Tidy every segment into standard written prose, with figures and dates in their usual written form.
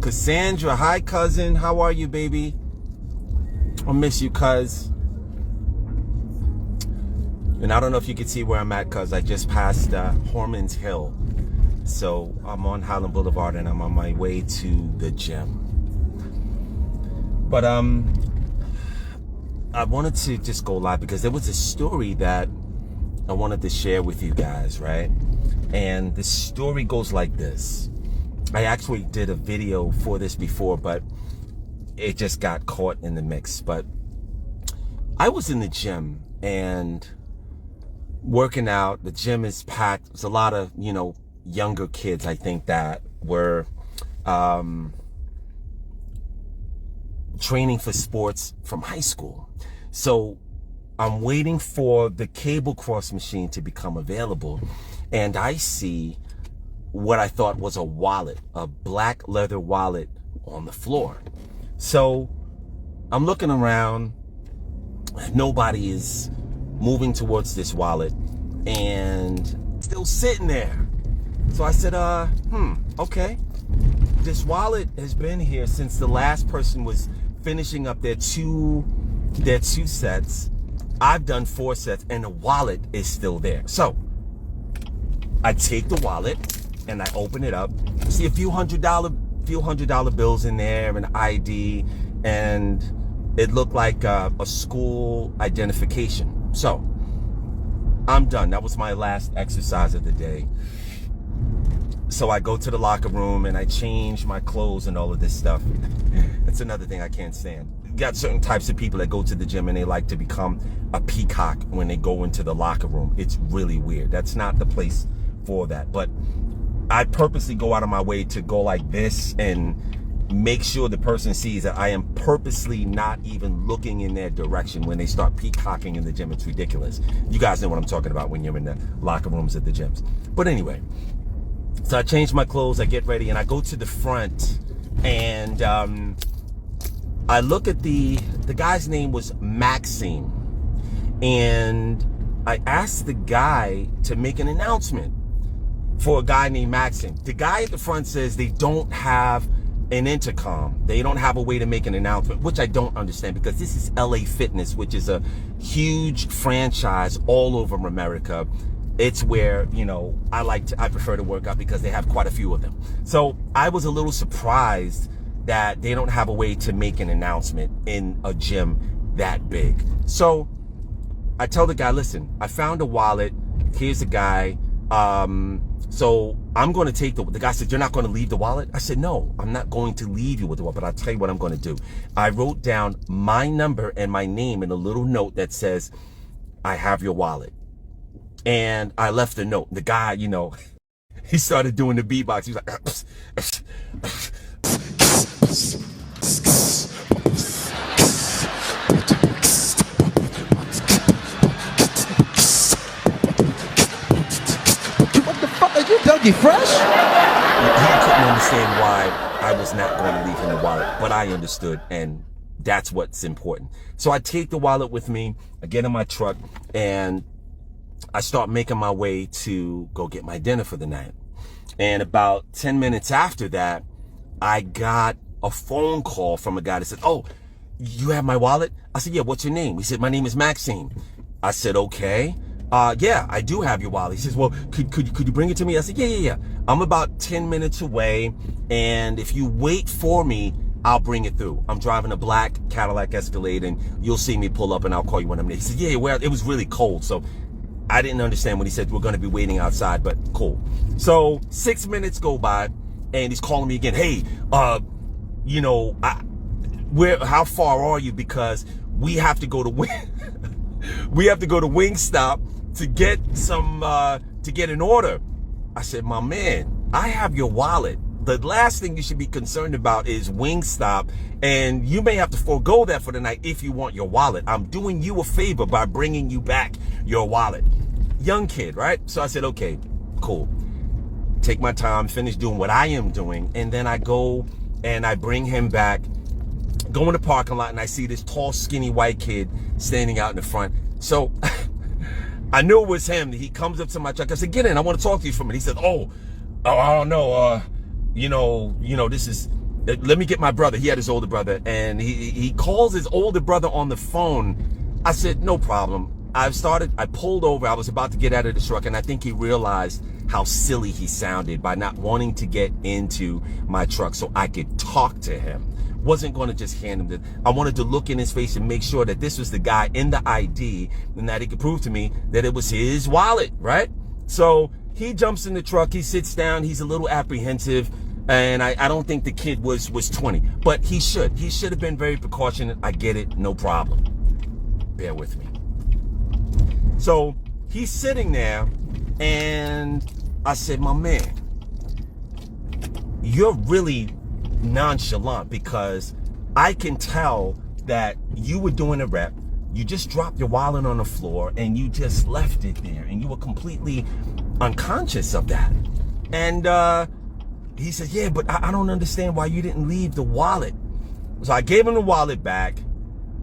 Cassandra, hi cousin. How are you, baby? I miss you, cuz. And I don't know if you can see where I'm at, cuz I just passed Horman's Hill. So I'm on Highland Boulevard and I'm on my way to the gym. But I wanted to just go live because there was a story that I wanted to share with you guys, right? And the story goes like this. I actually did a video for this before, but it just got caught in the mix. But I was in the gym and working out. The gym is packed. There's a lot of, younger kids, I think, that were training for sports from high school. So I'm waiting for the cable cross machine to become available, and I see what I thought was a wallet, a black leather wallet on the floor. So I'm looking around, nobody is moving towards this wallet, and still sitting there. So I said, okay. This wallet has been here since the last person was finishing up their two sets. I've done 4 sets and the wallet is still there. So I take the wallet and I open it up. See a few hundred dollar bills in there, an ID, and it looked like a school identification. So I'm done. That was my last exercise of the day. So I go to the locker room and I change my clothes and all of this stuff. That's another thing I can't stand. You got certain types of people that go to the gym and they like to become a peacock when they go into the locker room. It's really weird. That's not the place for that. But I purposely go out of my way to go like this and make sure the person sees that I am purposely not even looking in their direction when they start peacocking in the gym. It's ridiculous. You guys know what I'm talking about when you're in the locker rooms at the gyms. But anyway, so I change my clothes, I get ready, and I go to the front, and I look at the guy's name was Maxime, and I asked the guy to make an announcement for a guy named Maxime. The guy at the front says they don't have an intercom. They don't have a way to make an announcement, which I don't understand, because this is LA Fitness, which is a huge franchise all over America. It's where, I prefer to work out because they have quite a few of them. So I was a little surprised that they don't have a way to make an announcement in a gym that big. So I tell the guy, listen, I found a wallet. Here's the guy. So I'm going to take the guy said, you're not going to leave the wallet? I said, no, I'm not going to leave you with the wallet, but I'll tell you what I'm going to do. I wrote down my number and my name in a little note that says, I have your wallet. And I left a note. The guy, he started doing the beatbox. He was like, what the fuck are you, Dougie Fresh? He couldn't understand why I was not going to leave him the wallet, but I understood, and that's what's important. So I take the wallet with me, I get in my truck, and I start making my way to go get my dinner for the night. And about 10 minutes after that, I got a phone call from a guy that said, oh, you have my wallet? I said, yeah, what's your name? He said, my name is Maxime. I said, okay. Yeah, I do have your wallet. He says, well, could you bring it to me? I said, yeah. I'm about 10 minutes away, and if you wait for me, I'll bring it through. I'm driving a black Cadillac Escalade, and you'll see me pull up, and I'll call you when I'm there. He said, yeah, well, it was really cold, so I didn't understand when he said we're going to be waiting outside, but cool. So 6 minutes go by, and he's calling me again. Hey, how far are you? Because we have to go to Wingstop to get to get an order. I said, my man, I have your wallet. The last thing you should be concerned about is Wingstop, and you may have to forego that for the night if you want your wallet. I'm doing you a favor by bringing you back your wallet. Young kid, right? So I said, okay, cool. Take my time, finish doing what I am doing, and then I go and I bring him back, go in the parking lot, and I see this tall, skinny white kid standing out in the front. So I knew it was him. He comes up to my truck. I said, get in, I want to talk to you for a minute. He said, oh, I don't know. This is let me get my brother. He had his older brother, and he calls his older brother on the phone. I said, no problem. I pulled over. I was about to get out of the truck, and I think he realized how silly he sounded by not wanting to get into my truck so I could talk to him. Wasn't going to just hand him I wanted to look in his face and make sure that this was the guy in the ID and that he could prove to me that it was his wallet, right? So he jumps in the truck, he sits down, he's a little apprehensive, and I don't think the kid was 20, but he should have been very precautionate. I get it, no problem. Bear with me. So he's sitting there, and I said, my man, you're really nonchalant, because I can tell that you were doing a rep. You just dropped your wallet on the floor and you just left it there, and you were completely unconscious of that. And he said, yeah, but I don't understand why you didn't leave the wallet. So I gave him the wallet back,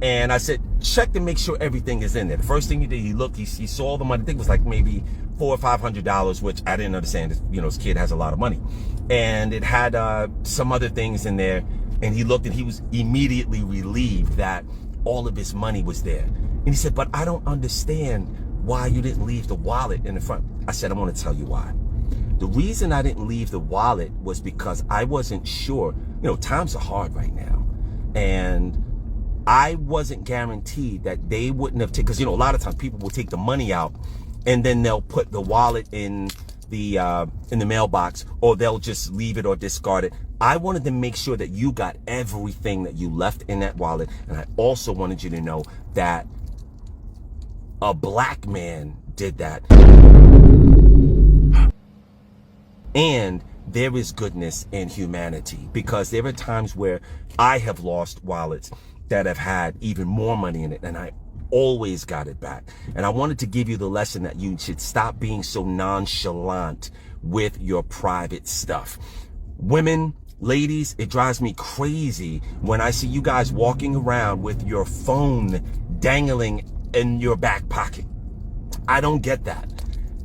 and I said, check to make sure everything is in there. The first thing he did, he looked, he saw the money. I think it was like maybe $400 or $500, which I didn't understand. You know, this kid has a lot of money. And it had some other things in there. And he looked, and he was immediately relieved that all of his money was there. And he said, but I don't understand why you didn't leave the wallet in the front. I said, I want to tell you why. The reason I didn't leave the wallet was because I wasn't sure. You know, times are hard right now. And I wasn't guaranteed that they wouldn't have taken, because, you know, a lot of times people will take the money out and then they'll put the wallet in the mailbox, or they'll just leave it or discard it. I wanted to make sure that you got everything that you left in that wallet. And I also wanted you to know that a black man did that. And there is goodness in humanity, because there are times where I have lost wallets that have had even more money in it, and I always got it back. And I wanted to give you the lesson that you should stop being so nonchalant with your private stuff. Women, ladies, it drives me crazy when I see you guys walking around with your phone dangling in your back pocket. I don't get that.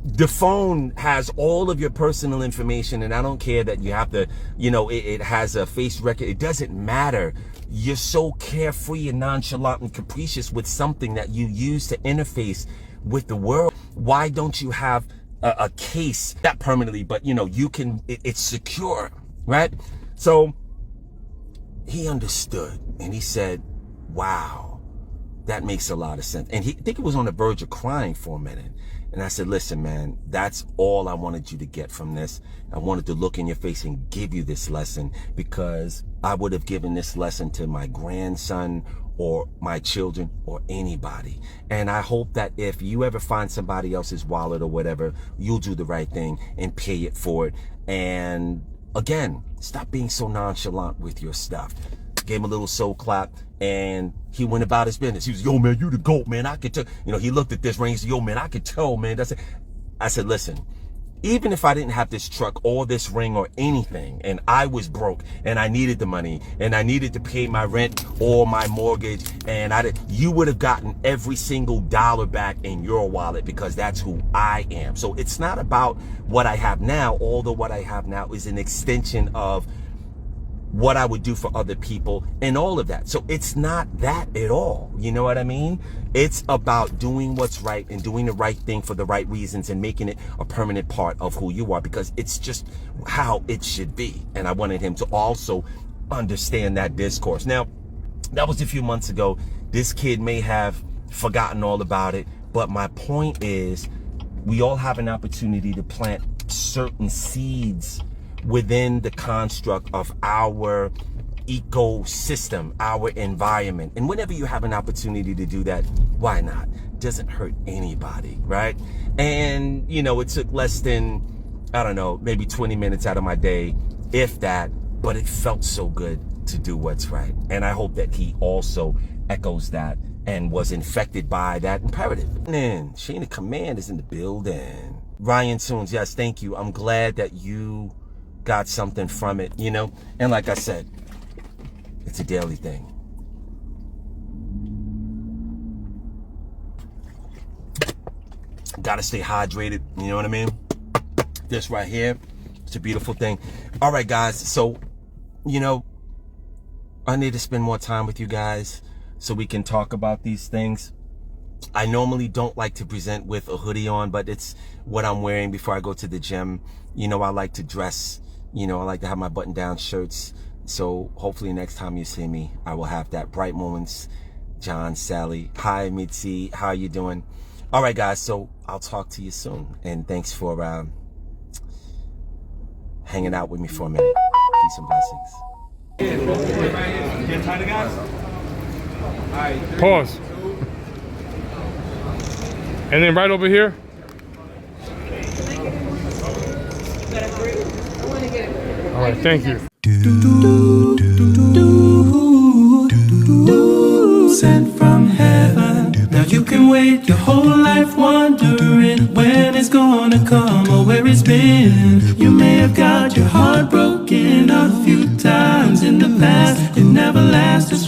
The phone has all of your personal information, and I don't care that you have to, you know, it has a face record. It doesn't matter. You're so carefree and nonchalant and capricious with something that you use to interface with the world. Why don't you have a case, not permanently, but, you know, you can, it's secure, right? So he understood, and he said, wow, that makes a lot of sense. And I think he was on the verge of crying for a minute. And I said, listen, man, that's all I wanted you to get from this. I wanted to look in your face and give you this lesson, because I would have given this lesson to my grandson or my children or anybody. And I hope that if you ever find somebody else's wallet or whatever, you'll do the right thing and pay it for it. And again, stop being so nonchalant with your stuff. Gave him a little soul clap, and he went about his business. He was, yo, man, you the GOAT, man. I could tell. You know, he looked at this ring. He said, yo, man, I could tell, man. That's it. I said, listen, even if I didn't have this truck or this ring or anything, and I was broke and I needed the money and I needed to pay my rent or my mortgage, and you would have gotten every single dollar back in your wallet, because that's who I am. So it's not about what I have now, although what I have now is an extension of what I would do for other people and all of that. So it's not that at all. You know what I mean? It's about doing what's right and doing the right thing for the right reasons and making it a permanent part of who you are, because it's just how it should be. And I wanted him to also understand that discourse. Now, that was a few months ago. This kid may have forgotten all about it, but my point is, we all have an opportunity to plant certain seeds within the construct of our ecosystem, our environment. And whenever you have an opportunity to do that, why not? It doesn't hurt anybody, right? And, you know, it took less than, I don't know, maybe 20 minutes out of my day, if that, but it felt so good to do what's right. And I hope that he also echoes that and was infected by that imperative. And Chain of Command is in the building. Ryan Soons, yes, thank you. I'm glad that you got something from it, you know? And like I said, it's a daily thing. Gotta stay hydrated, you know what I mean? This right here, it's a beautiful thing. All right, guys, so, you know, I need to spend more time with you guys so we can talk about these things. I normally don't like to present with a hoodie on, but it's what I'm wearing before I go to the gym. You know, I like to dress, you know, I like to have my button down shirts. So hopefully next time you see me, I will have that. Bright Moments, John, Sally. Hi, Mitzi. How are you doing? All right, guys. So I'll talk to you soon. And thanks for hanging out with me for a minute. Peace and blessings. Pause. And then right over here. All right, thank you. Sent from heaven. Now you can wait your whole life wondering when it's gonna come or where it's been. You may have got your heart broken a few times in the past. It never lasts.